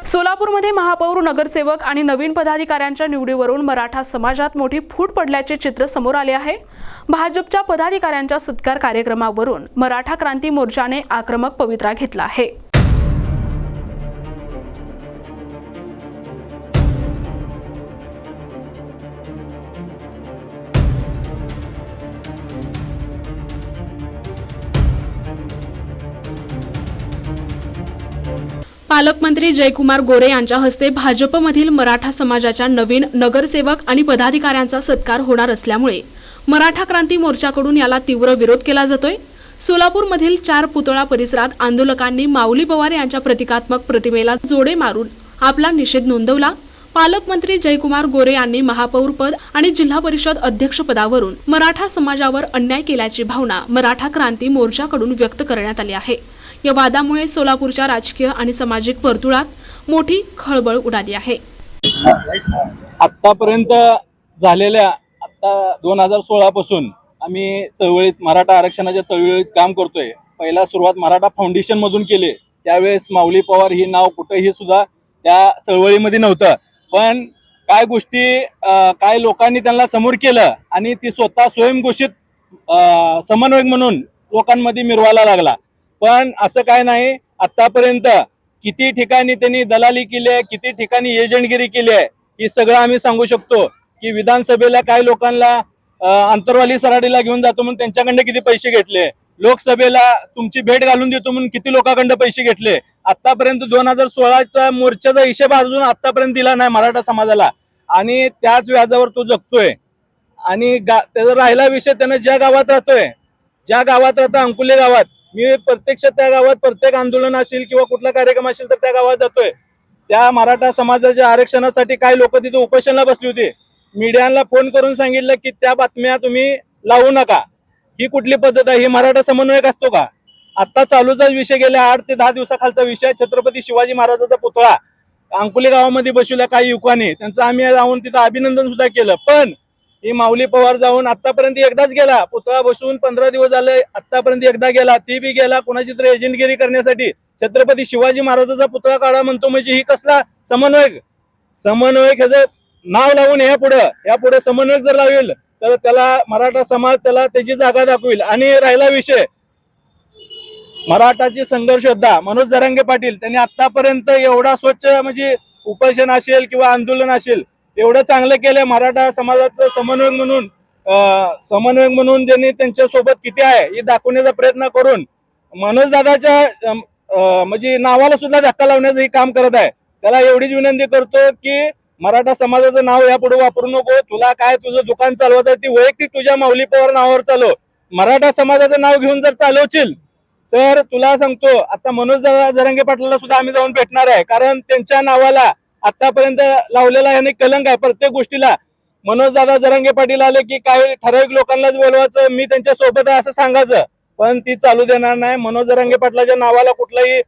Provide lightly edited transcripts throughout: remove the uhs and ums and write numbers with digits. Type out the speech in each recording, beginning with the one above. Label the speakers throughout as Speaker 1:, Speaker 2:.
Speaker 1: सोलापूरमध्ये महापौर, नगरसेवक आणि नवीन पदाधिकाऱ्यांच्या निवडीवरून मराठा समाजात मोठी फूट पडल्याचे चित्र समोर आले आहे। भाजपच्या पदाधिकाऱ्यांच्या सत्कार कार्यक्रमावरून मराठा क्रांती मोर्चाने आक्रमक पवित्रा घेतला आहे। पालकमंत्री जयकुमार गोरे यांच्या हस्ते भाजपमधील मराठा समाजाच्या नवीन नगरसेवक आणि पदाधिकाऱ्यांचा सत्कार होणार असल्यामुळे मराठा क्रांती मोर्चाकडून याला तीव्र विरोध केला जातोय। सोलापूरमधील 4 पुतळा परिसरात आंदोलकांनी माऊली पवार यांच्या प्रतिकात्मक प्रतिमेला जोडे मारून आपला निषेध नोंदवला। पालकमंत्री जयकुमार गोरे यांनी महापौर पद आणि जिल्हा परिषद अध्यक्ष पदावरून मराठा समाजावर अन्याय केल्याची भावना मराठा क्रांती मोर्चाकडून व्यक्त करण्यात आली आहे। या वादामुळे सोलापूरच्या राजकीय आणि सामाजिक वर्तुळात मोठी खळबळ उडाली आहे।
Speaker 2: आतापर्यंत झालेल्या 2016 पासून आम्ही चळवळीत मराठा आरक्षणाच्या चळवळीत काम करतोय। पहिला सुरुवात मराठा फाउंडेशन मधून केली। त्यावेळेस माऊली पवार ही नाव कुठेही सुद्धा त्या चळवळीमध्ये नव्हतं, पण काय गोष्टी काय लोकांनी त्यांना समोर केलं आणि ती स्वतः स्वयंघोषित समन्वयक म्हणून लोकांमध्ये मिरवायला लागला। पण असं काय नाही, आतापर्यंत किती ठिकाणी त्यांनी दलाली केली आहे, किती ठिकाणी एजंटगिरी केली आहे, हे सगळं आम्ही सांगू शकतो। की विधानसभेला काय लोकांना अंतरवाली सराडीला घेऊन जातो म्हणून त्यांच्याकडनं किती पैसे घेतले, लोकसभेला तुमची भेट घालून देतो म्हणून किती लोकांकडनं पैसे घेतले। आतापर्यंत 2016चा मोर्चाचा हिशेब अजून आतापर्यंत दिला नाही मराठा समाजाला, आणि त्याच व्याजावर तो जगतोय। आणि त्याचा राहिला विषय, त्यानं ज्या गावात राहतो अंकुले गावात, मी प्रत्यक्ष त्या गावात प्रत्येक आंदोलन असेल किंवा कुठला कार्यक्रम असेल तर त्या गावात जातोय। त्या मराठा समाजाच्या आरक्षणासाठी काही लोक तिथे उपोषणाला बसली होती। मीडियाला फोन करून सांगितलं की त्या बातम्या तुम्ही लावू नका। ही कुठली पद्धत आहे? ही मराठा समन्वयक असतो का? आता चालूचा विषय गेल्या 8 ते 10 दिवसाखालचा विषय, छत्रपती शिवाजी महाराजांचा पुतळा अंकुले गावामध्ये बसवला काही युवकांनी, त्यांचं आम्ही जाऊन तिथं अभिनंदन सुद्धा केलं। पण ही माऊली पवार जाऊन आतापर्यंत एकदाच गेला, पुतळा बसवून 15 दिवस झाले, आतापर्यंत एकदा गेला, ती बी गेला कोणाची तरी एजंटगिरी करण्यासाठी। छत्रपती शिवाजी महाराजांचा पुतळा काढा म्हणतो, म्हणजे ही कसला समन्वयक ह्याचं नाव लावून यापुढे समन्वयक जर लावेल तर त्याला मराठा समाज त्याला त्याची जागा दाखवेल। आणि राहिला विषय मराठाची संघर्ष योद्धा मनोज जरांगे पाटील, त्यांनी आतापर्यंत एवढा स्वच्छ म्हणजे उपोषण असेल किंवा आंदोलन असेल एवढं चांगलं केलं। मराठा समाजाचं समन्वयक म्हणून त्यांनी त्यांच्या सोबत किती आहे हे दाखवण्याचा प्रयत्न करून मनोज दादाच्या म्हणजे नावाला सुद्धा धक्का लावण्याचं हे काम करत आहे। त्याला एवढीच विनंती करतो की मराठा समाजाचं नाव यापुढे वापरू नको। तुला काय तुझं दुकान चालवत आहे ती वैयक्तिक तुझ्या माऊली पवार नावावर चालव। मराठा समाजाचं नाव घेऊन जर चालवशील तर तुला सांगतो, आता मनोज जरांगे पाटलाला सुद्धा आम्ही जाऊन भेटणार आहे, कारण त्यांच्या नावाला आतापर्यंत लावलेला याने कलंक आहे प्रत्येक गोष्टीला। मनोज दादा जरांगे पाटील आले की काही ठराविक लोकांनाच बोलवायचं, मी त्यांच्या सोबत आहे असं सांगायचं, पण ती चालू देणार नाही। मनोज जरांगे पाटलाच्या नावाला कुठलाही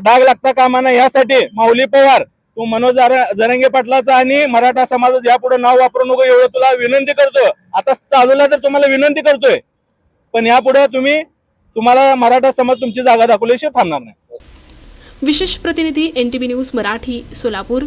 Speaker 2: डाग लागता कामा नये, यासाठी माऊली पवार तू मनोज जरांगे पाटलाचा आणि मराठा समाजाचं यापुढे नाव वापरू नको एवढं तुला विनंती करतो। आता चालूला तर तुम्हाला विनंती करतोय, पण यापुढे तुम्हाला मराठा समाज तुमची जागा दाखवल्याशिवाय थांबणार नाही।
Speaker 1: विशेष प्रतिनिधी NTV न्यूज मराठी, सोलापूर।